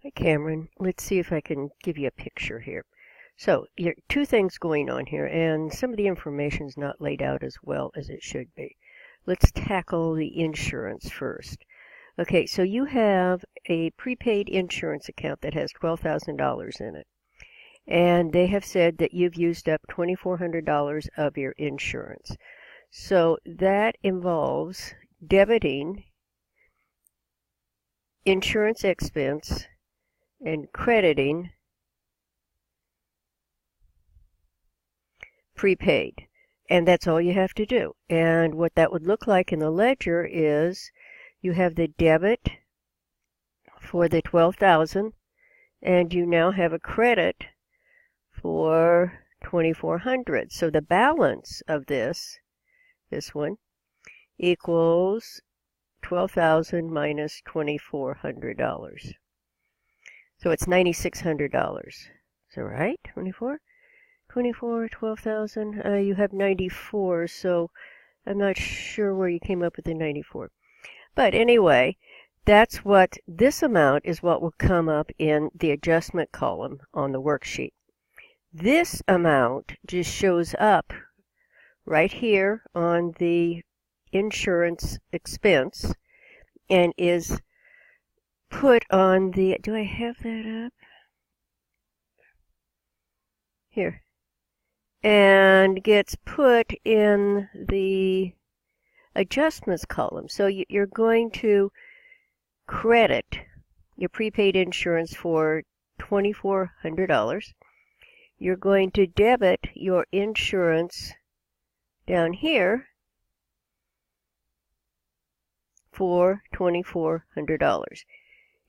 Hi, Cameron. Let's see if I can give you a picture here. So, two things going on here, and some of the information is not laid out as well as it should be. Let's tackle the insurance first. Okay, so you have a prepaid insurance account that has $12,000 in it, and they have said that you've used up $2,400 of your insurance. So that involves debiting insurance expense and crediting prepaid. And that's all you have to do. And what that would look like in the ledger is you have the debit for the $12,000 and you now have a credit for $2,400. So the balance of this one, equals $12,000 minus $2,400. So it's $9,600. Is that right? 24, 12,000. You have 94, so I'm not sure where you came up with the 94. But anyway, that's what this amount is what will come up in the adjustment column on the worksheet. This amount just shows up right here on the insurance expense and is put on the, do I have that up? Here. And gets put in the adjustments column. So you're going to credit your prepaid insurance for $2,400. You're going to debit your insurance down here for $2,400.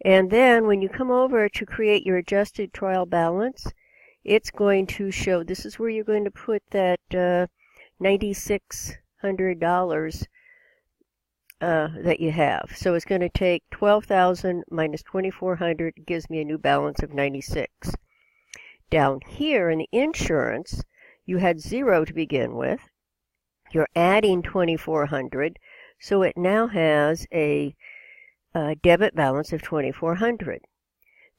And then when you come over to create your adjusted trial balance, it's going to show, this is where you're going to put that $9,600 that you have. So it's going to take $12,000 minus $2,400 gives me a new balance of $96. Down here in the insurance, you had 0 to begin with. You're adding $2,400, so it now has a debit balance of $2,400.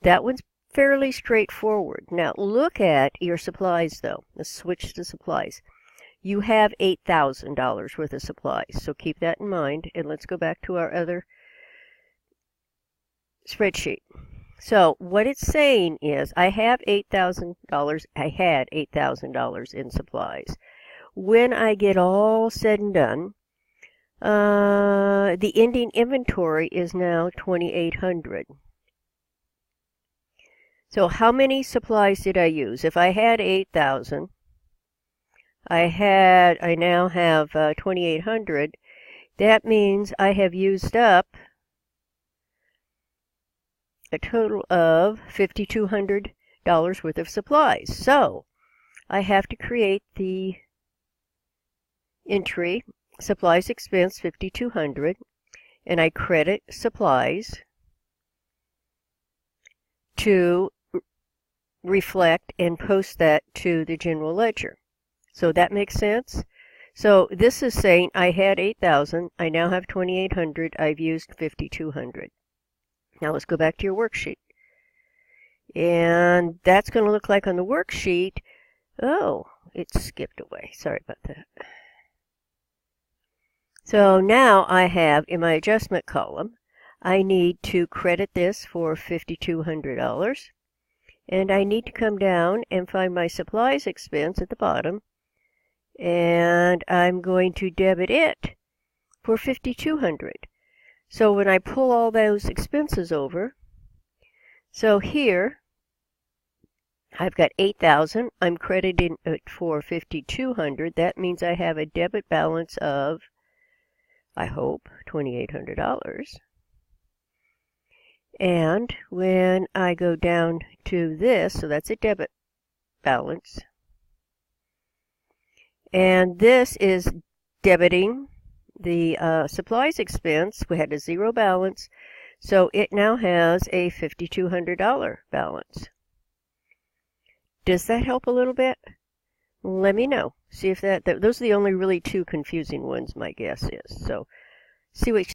That one's fairly straightforward. Now look at your supplies though. Let's switch to supplies. You have $8,000 worth of supplies, so keep that in mind, and let's go back to our other spreadsheet. So what it's saying is I have $8,000, I had $8,000 in supplies. When I get all said and done, the ending inventory is now $2,800. So how many supplies did I use? If I had 8,000, I now have 2,800. That means I have used up a total of $5,200 worth of supplies. So I have to create the entry, supplies expense $5,200, and I credit supplies to reflect and post that to the general ledger. So that makes sense? So this is saying I had 8,000, I now have 2,800, I've used 5,200. Now let's go back to your worksheet. And that's going to look like on the worksheet, oh, it skipped away. Sorry about that. So now I have in my adjustment column, I need to credit this for $5,200. And I need to come down and find my supplies expense at the bottom. And I'm going to debit it for $5,200. So when I pull all those expenses over, so here I've got 8,000. I'm crediting it for $5,200. That means I have a debit balance of, I hope, $2,800. And when I go down to this, so that's a debit balance. And this is debiting the supplies expense. We had a 0 balance, so it now has a $5,200 balance. Does that help a little bit? Let me know. See if those are the only really two confusing ones, my guess is. So see what